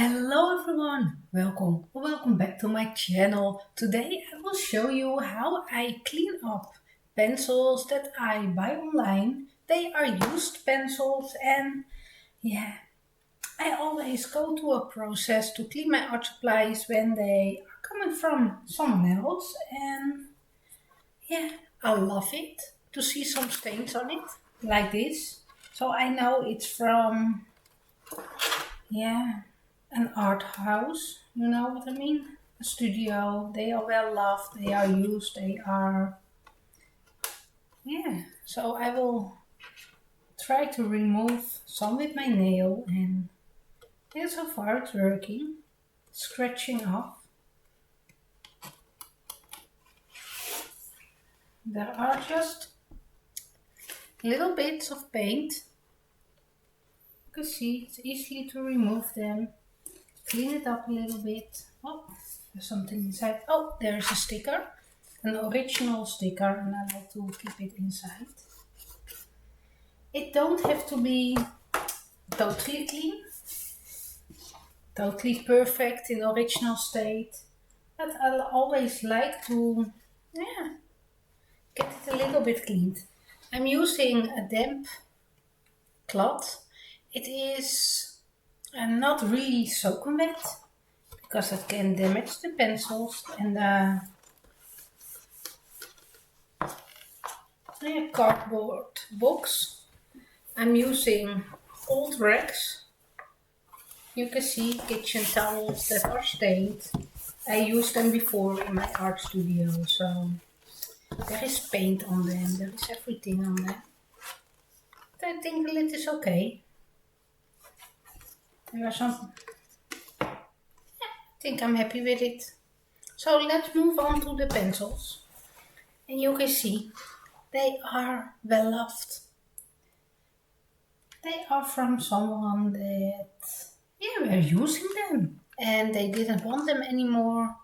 Hello everyone, welcome back to my channel. Today I will show you how I clean up pencils that I buy online. They are used pencils and yeah, I always go to a process to clean my art supplies when they are coming from someone else, and yeah, I love it to see some stains on it like this. So I know it's from yeah, an art house, you know what I mean? A studio. They are well loved, they are used, they are, yeah. So I will try to remove some with my nail, and yeah, so far it's working. Scratching off. There are just little bits of paint. You can see it's easy to remove them. Clean it up a little bit. Oh, there's something inside. Oh, there's a sticker. An original sticker, and I like to keep it inside. It don't have to be totally clean, totally perfect in original state, but I always like to, yeah, get it a little bit cleaned. I'm using a damp cloth. It is not really soaking wet because it can damage the pencils and the cardboard box. I'm using old rags. You can see kitchen towels that are stained. I used them before in my art studio, so there is paint on them, there is everything on them. But I think the lid is okay. There are some, I think I'm happy with it. So let's move on to the pencils. And you can see they are well loved. They are from someone that, yeah, we're using them. And they didn't want them anymore.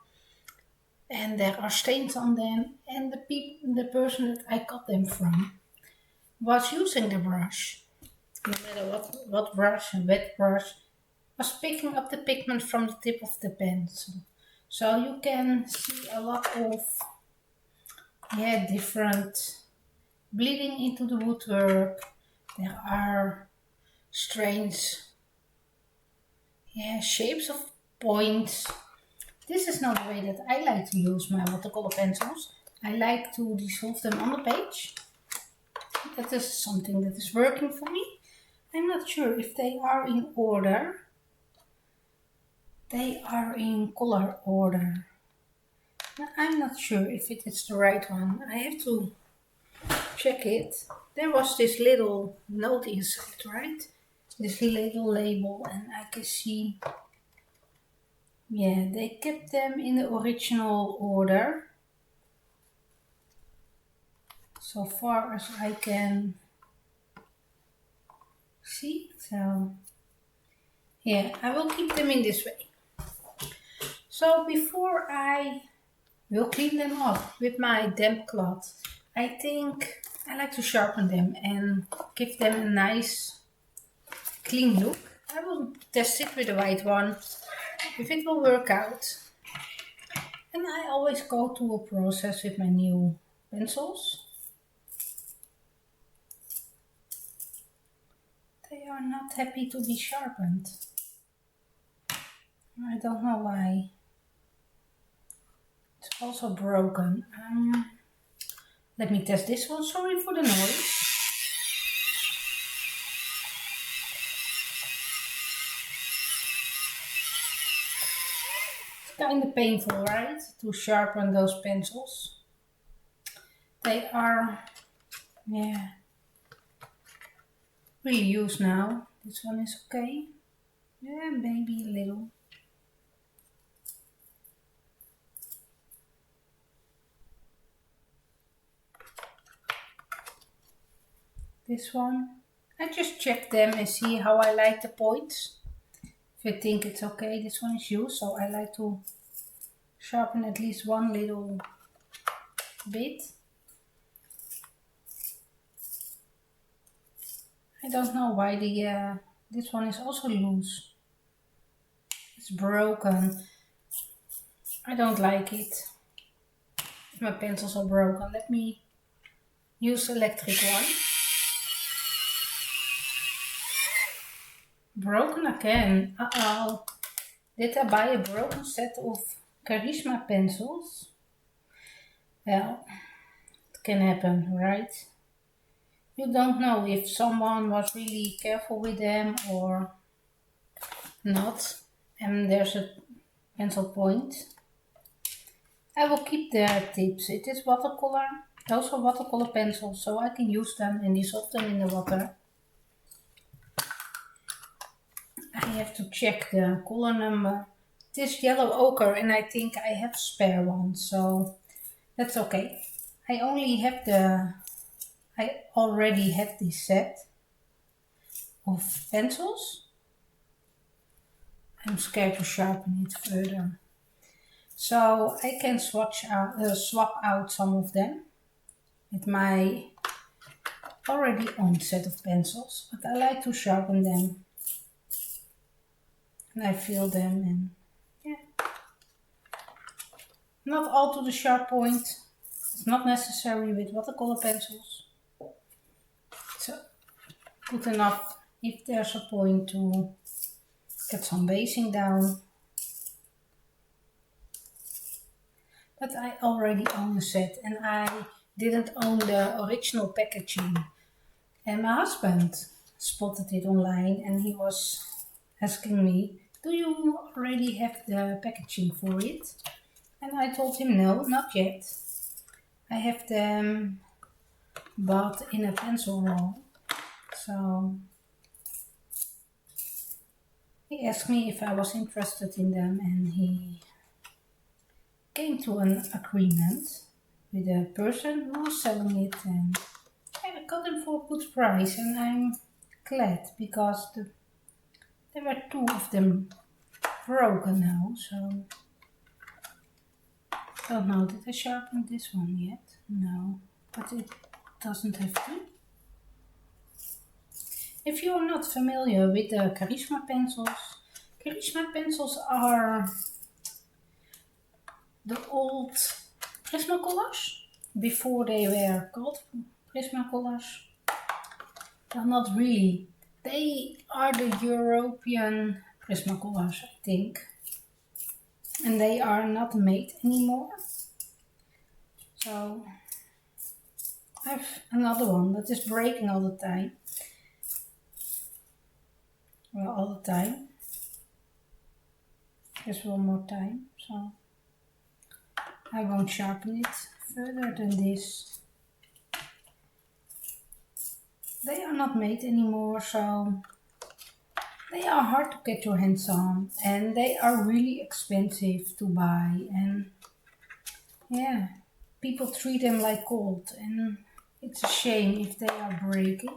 And there are stains on them. And the person that I got them from was using the brush. No matter what brush, a wet brush, was picking up the pigment from the tip of the pencil. So you can see a lot of different bleeding into the woodwork. There are strange shapes of points. This is not the way that I like to use my watercolor pencils. I like to dissolve them on the page. That is something that is working for me. I'm not sure if they are in order. They are in color order. I'm not sure if it is the right one. I have to check it. There was this little note inside, right? This little label, and I can see, yeah, they kept them in the original order. So far as I can see. So, yeah, I will keep them in this way. So before I will clean them up with my damp cloth, I think I like to sharpen them and give them a nice clean look. I will test it with the white one, if it will work out. And I always go to a process with my new pencils. They are not happy to be sharpened. I don't know why. It's also broken. Let me test this one. Sorry for the noise. It's kind of painful, right? To sharpen those pencils. They are, yeah, really used now. This one is okay. Yeah, maybe a little. This one, I just check them and see how I like the points. If I think it's okay, this one is used, so I like to sharpen at least one little bit. I don't know why this one is also loose. It's broken. I don't like it. My pencils are broken. Let me use electric one. Broken again. Uh-oh. Did I buy a broken set of Karisma pencils? Well, it can happen, right? You don't know if someone was really careful with them or not. And there's a pencil point. I will keep the tips. It is watercolor. Those are watercolor pencils, so I can use them and dissolve them in the water. I have to check the color number. It is yellow ochre and I think I have spare one, so that's okay. I already have this set of pencils. I'm scared to sharpen it further. So I can swap out some of them with my already owned set of pencils, but I like to sharpen them. And I feel them and yeah. Not all to the sharp point. It's not necessary with watercolor pencils. So good enough if there's a point to get some basing down. But I already own a set and I didn't own the original packaging. And my husband spotted it online and he was asking me, do you already have the packaging for it? And I told him no, not yet. I have them bought in a pencil roll. So he asked me if I was interested in them and he came to an agreement with the person who was selling it and I got them for a good price and I'm glad because there were two of them broken now, so don't know, did I sharpen this one yet? No, but it doesn't have to. If you are not familiar with the Karisma pencils are the old Prismacolors before they were called Prismacolors. Well, not really. They are the European Prismacolors, I think. And they are not made anymore. So I have another one that is breaking all the time. Well, all the time. Just one more time. So I won't sharpen it further than this. They are not made anymore, so they are hard to get your hands on and they are really expensive to buy and yeah, people treat them like gold and it's a shame if they are breaking.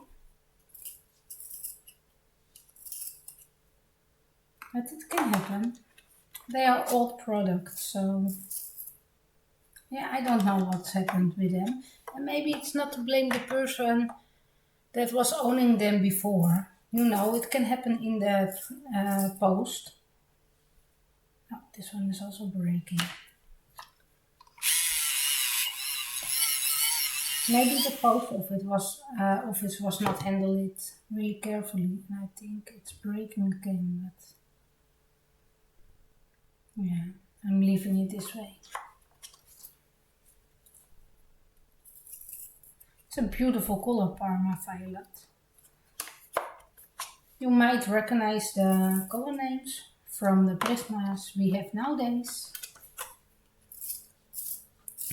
But it can happen. They are old products, so yeah, I don't know what's happened with them. And maybe it's not to blame the person that was owning them before. You know, it can happen in the post. Oh, this one is also breaking. Maybe the post office was not handled it really carefully, and I think it's breaking again. But yeah, I'm leaving it this way. It's a beautiful color, Parma Violet. You might recognize the color names from the Prismas we have nowadays.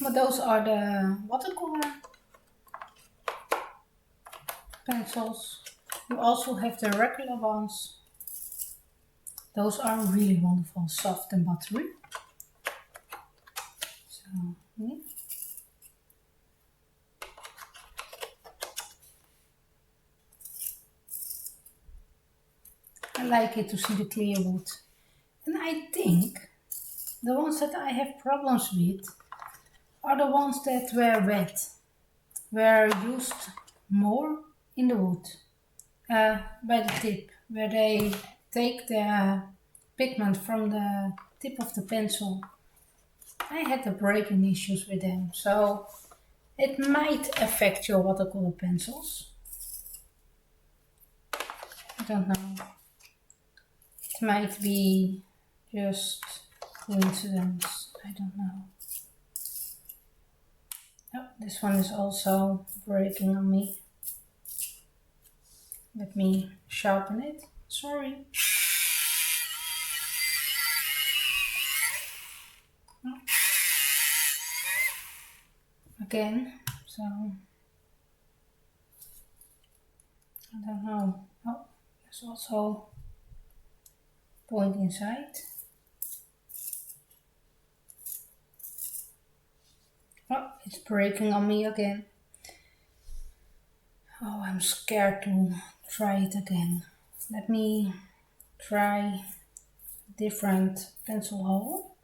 But those are the watercolor pencils. You also have the regular ones. Those are really wonderful, soft and buttery. So, yeah. I like it to see the clear wood. And I think the ones that I have problems with are the ones that were wet, were used more in the wood, by the tip, where they take the pigment from the tip of the pencil. I had the breaking issues with them, so it might affect your watercolor pencils. I don't know. It might be just coincidence. I don't know. Oh, this one is also breaking on me. Let me sharpen it. Sorry. Again, so I don't know. Oh, there's also point inside. Oh, it's breaking on me again. Oh, I'm scared to try it again. Let me try different pencil hole.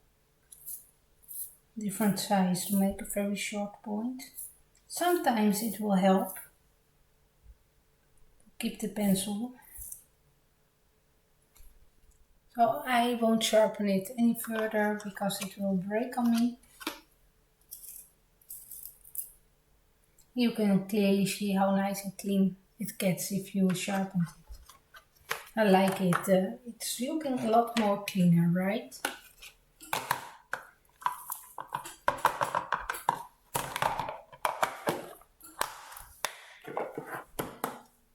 Different size to make a very short point. Sometimes it will help to keep the pencil. So I won't sharpen it any further because it will break on me. You can clearly see how nice and clean it gets if you sharpen it. I like it. It's looking a lot more cleaner, right?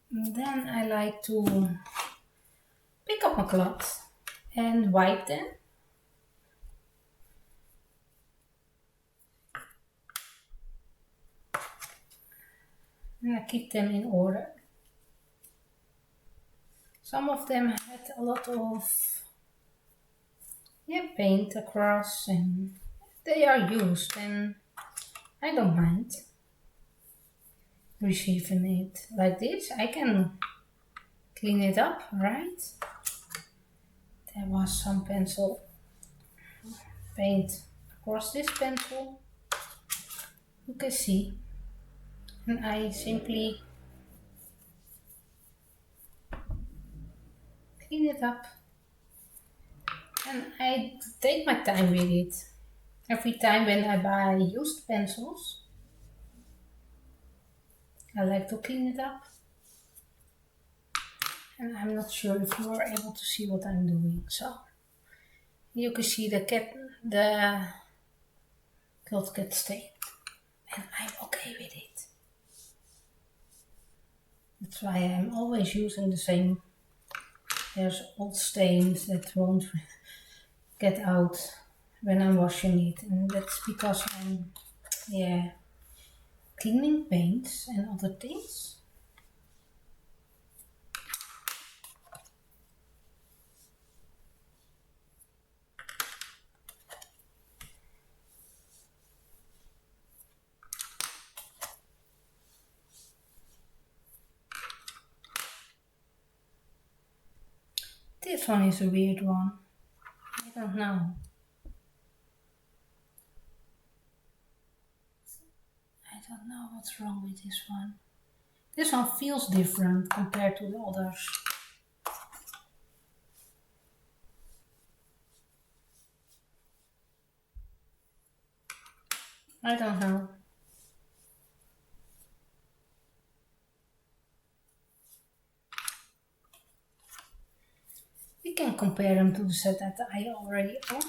And then I like to pick up my cloth and wipe them. And I keep them in order. Some of them had a lot of paint across and they are used and I don't mind receiving it like this. I can clean it up, right? There was some pencil paint across this pencil. You can see. And I simply clean it up. And I take my time with it. Every time when I buy used pencils, I like to clean it up. And I'm not sure if you are able to see what I'm doing. So you can see the cloth cat stain. And I'm okay with it. That's why I'm always using the same. There's old stains that won't get out when I'm washing it. And that's because I'm, cleaning paints and other things. This one is a weird one. I don't know. I don't know what's wrong with this one. This one feels different compared to the others. I don't know. We can compare them to the set that I already own.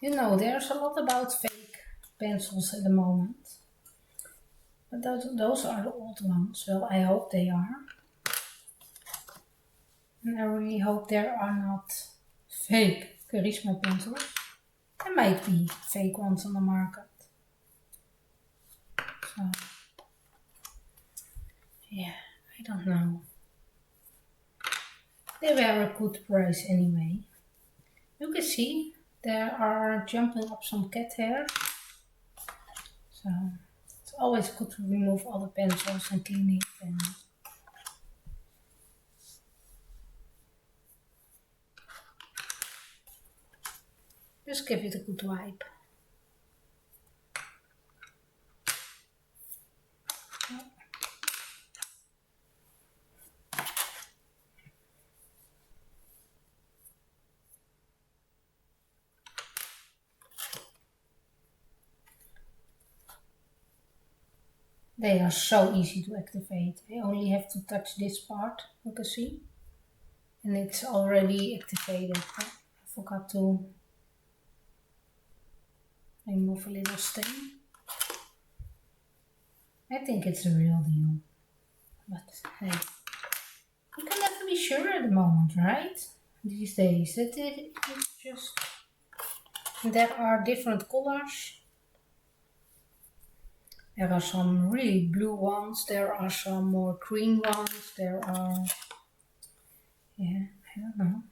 You know, there's a lot about fake pencils at the moment. But those are the old ones. Well, I hope they are. And I really hope there are not fake Karisma pencils. There might be fake ones on the market. So, yeah, I don't know. They were a good price anyway. You can see there are jumping up some cat hair. So it's always good to remove all the pencils and clean it. And just give it a good wipe. They are so easy to activate. I only have to touch this part, you can see. And it's already activated. I forgot to remove a little stain. I think it's a real deal. But hey, you can never be sure at the moment, right? These days, it's just, there are different colors. There are some really blue ones, there are some more green ones, there are, yeah, I don't know.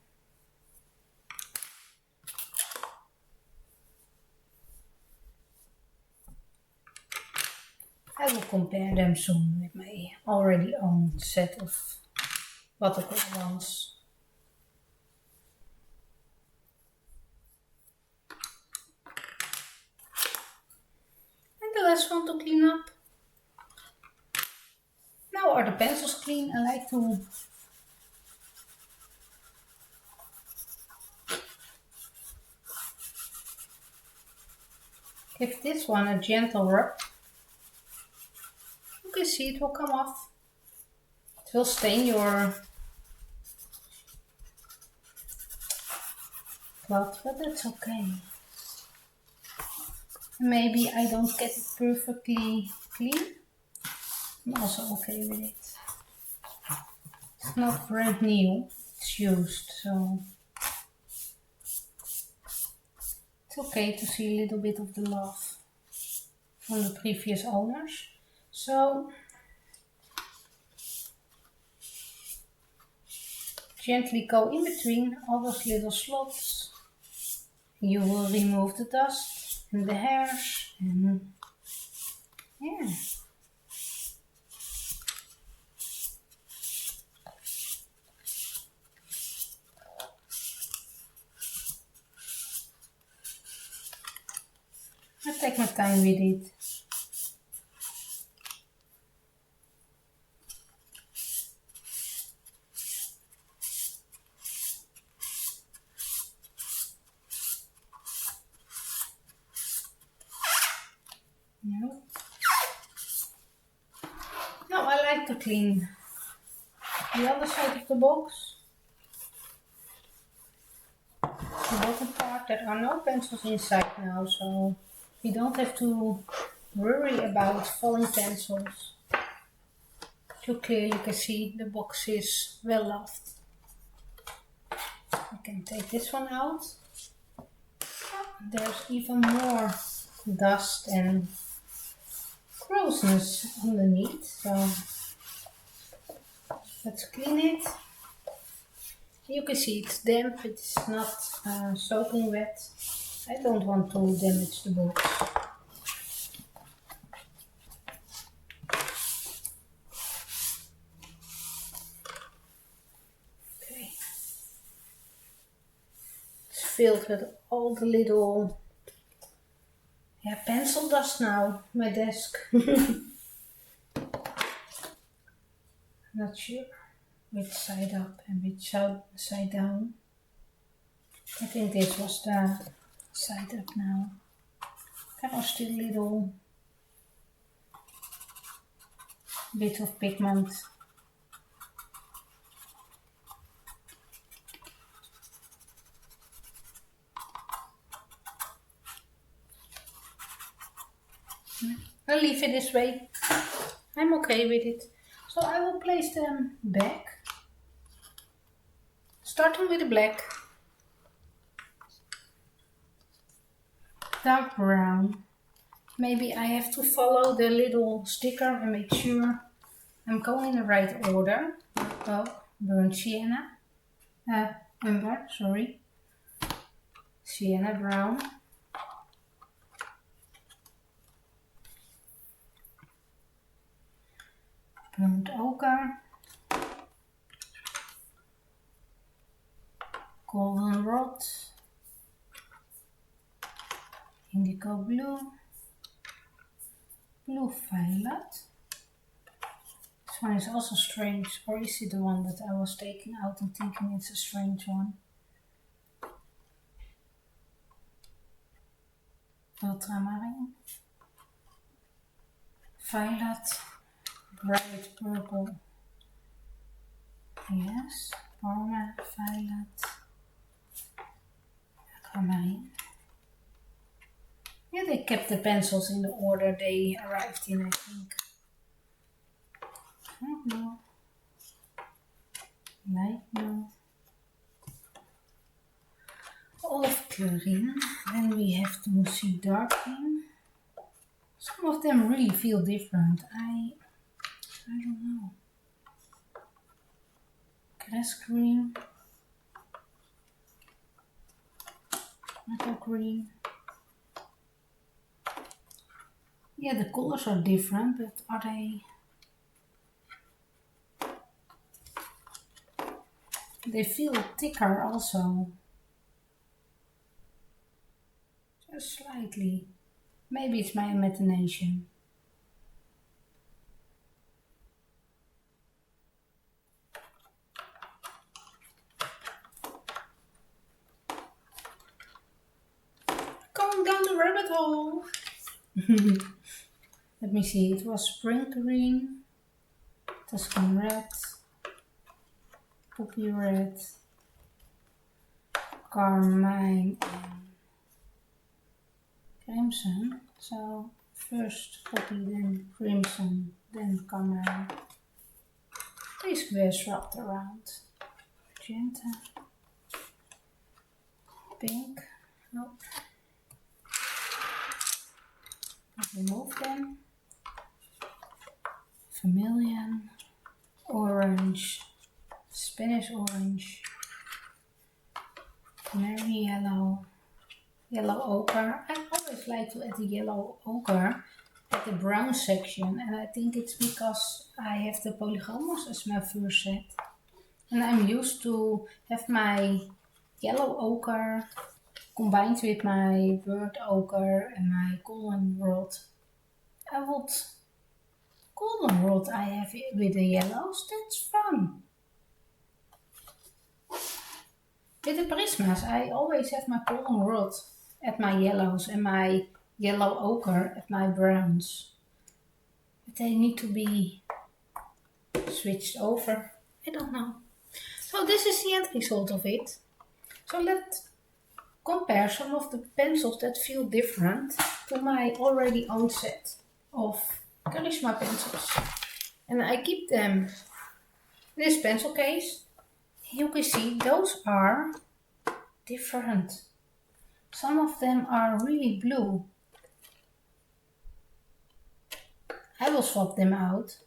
I will compare them soon with my already owned set of watercolor ones. And the last one to clean up. Now are the pencils clean? I like to give this one a gentle rub. You can see it will come off. It will stain your cloth, but that's okay. Maybe I don't get it perfectly clean. I'm also okay with it. It's not brand new, it's used, so it's okay to see a little bit of the love from the previous owners. So gently go in between all those little slots. You will remove the dust and the hairs, and yeah. I take my time with it. Yeah. Now I like to clean the other side of the box. The bottom part, there are no pencils inside now, so you don't have to worry about falling pencils. So clear you can see the box is well loved. I can take this one out. There's even more dust and grossness underneath, so let's clean it. You can see it's damp, it's not soaking wet. I don't want to damage the box. Okay. It's filled with all the little pencil dust now, my desk. Not sure which side up and which side down. I think this was the side up now. There are still little bit of pigment. I'll leave it this way. I'm okay with it. So I will place them back. Starting with the black. Dark brown. Maybe I have to follow the little sticker and make sure I'm going in the right order. Oh, burnt sienna. Umber, sorry. Sienna brown. Burnt ochre. Goldenrod. Indigo blue. Blue violet. This one is also strange, or is it the one that I was taking out and thinking it's a strange one? Ultramarine. violet, bright purple. Yes, Parma, violet, aquamarine. Yeah, they kept the pencils in the order they arrived in, I think. Blue, light blue, olive green. Then we have to see dark green. Some of them really feel different. I don't know. Grass green, metal green. Yeah, the colors are different, but are they? They feel thicker also. Just slightly. Maybe it's my imagination. Going down the rabbit hole. Let me see, it was spring green, Tuscan red, poppy red, carmine and crimson. So first poppy, then crimson, then carmine. Three squares wrapped around. Magenta, pink. Nope. Remove them. Vermilion, orange, Spanish orange, canary yellow, yellow ochre. I always like to add the yellow ochre at the brown section, and I think it's because I have the polygamos as my first set. And I'm used to have my yellow ochre combined with my burnt ochre and my goldenrod. I would goldenrod I have it with the yellows, that's fun. With the Karismas, I always have my goldenrod at my yellows and my yellow ochre at my browns. But they need to be switched over. I don't know. So this is the end result of it. So let's compare some of the pencils that feel different to my already owned set of Karisma pencils. And I keep them in this pencil case. You can see those are different. Some of them are really blue. I will swap them out.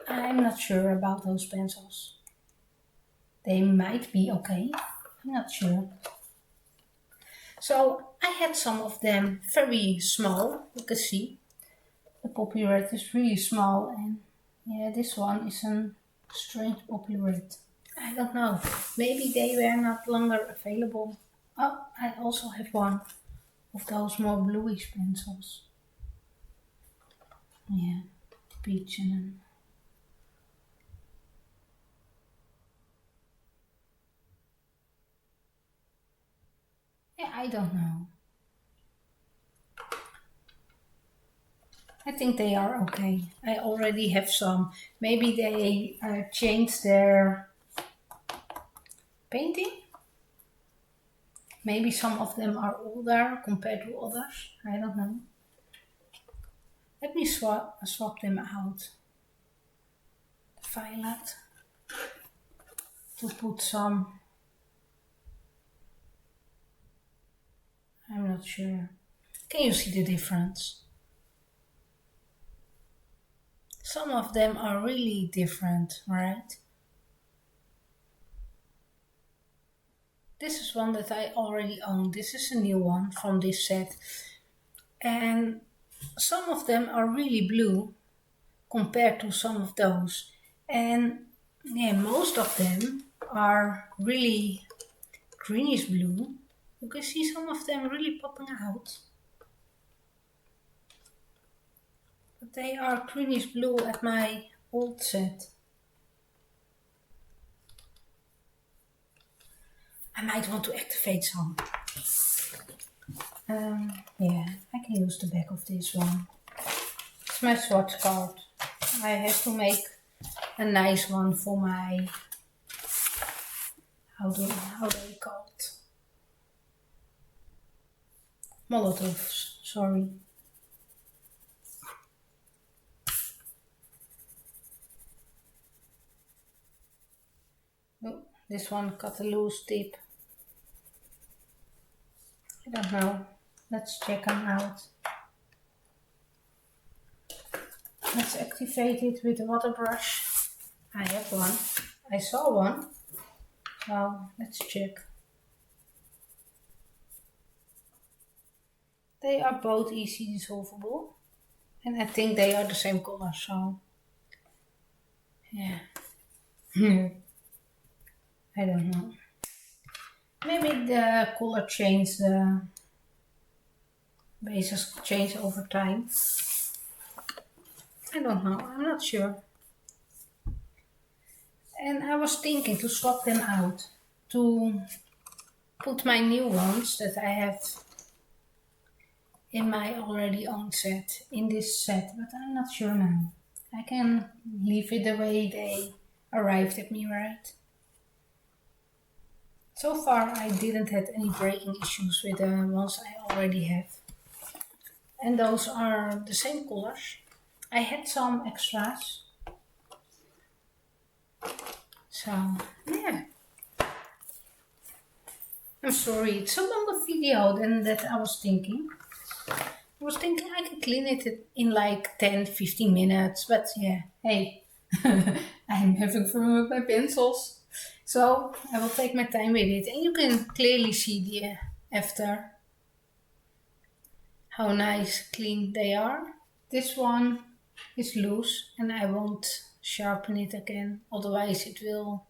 I'm not sure about those pencils. They might be okay. I'm not sure. So I had some of them very small. You can see the poppy red is really small, and yeah, this one is a strange poppy red. I don't know. Maybe they were not longer available. Oh, I also have one of those more bluish pencils. Yeah, peach and yeah, I don't know. I think they are okay. I already have some. Maybe they changed their painting. Maybe some of them are older compared to others. I don't know. Let me swap them out. Violet. To put some. I'm not sure. Can you see the difference? Some of them are really different, right? This is one that I already own. This is a new one from this set. And some of them are really blue compared to some of those. And yeah, most of them are really greenish blue. You can see some of them really popping out. But they are greenish blue at my old set. I might want to activate some. Yeah, I can use the back of this one. It's my swatch card. I have to make a nice one for my, how do they call it? Molotovs, sorry. Oh, this one got a loose tip. I don't know. Let's check them out. Let's activate it with a water brush. I have one. I saw one. So let's check. They are both easy dissolvable. And I think they are the same color, so yeah. I don't know. Maybe the color change, the bases change over time. I don't know, I'm not sure. And I was thinking to swap them out, to put my new ones that I have in my already own set, in this set, but I'm not sure now. I can leave it the way they arrived at me, right? So far I didn't have any breaking issues with the ones I already have. And those are the same colors. I had some extras. So, yeah. I'm sorry, it's a longer video than that I was thinking. I was thinking I can clean it in like 10-15 minutes, but yeah, hey, I'm having fun with my pencils. So I will take my time with it, and you can clearly see the after how nice clean they are. This one is loose and I won't sharpen it again, otherwise it will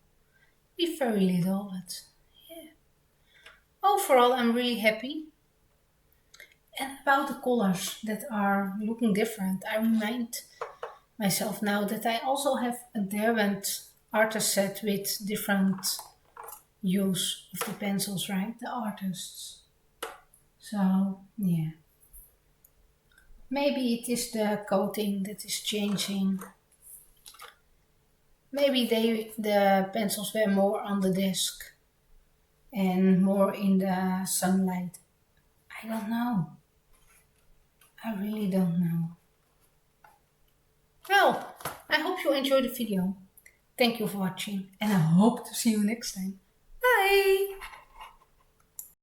be very little, but yeah. Overall I'm really happy. And about the colors that are looking different, I remind myself now that I also have a Derwent artist set with different use of the pencils, right? The artists. So, yeah. Maybe it is the coating that is changing. Maybe the pencils were more on the desk and more in the sunlight. I don't know. I really don't know. Well, I hope you enjoyed the video. Thank you for watching and I hope to see you next time. Bye!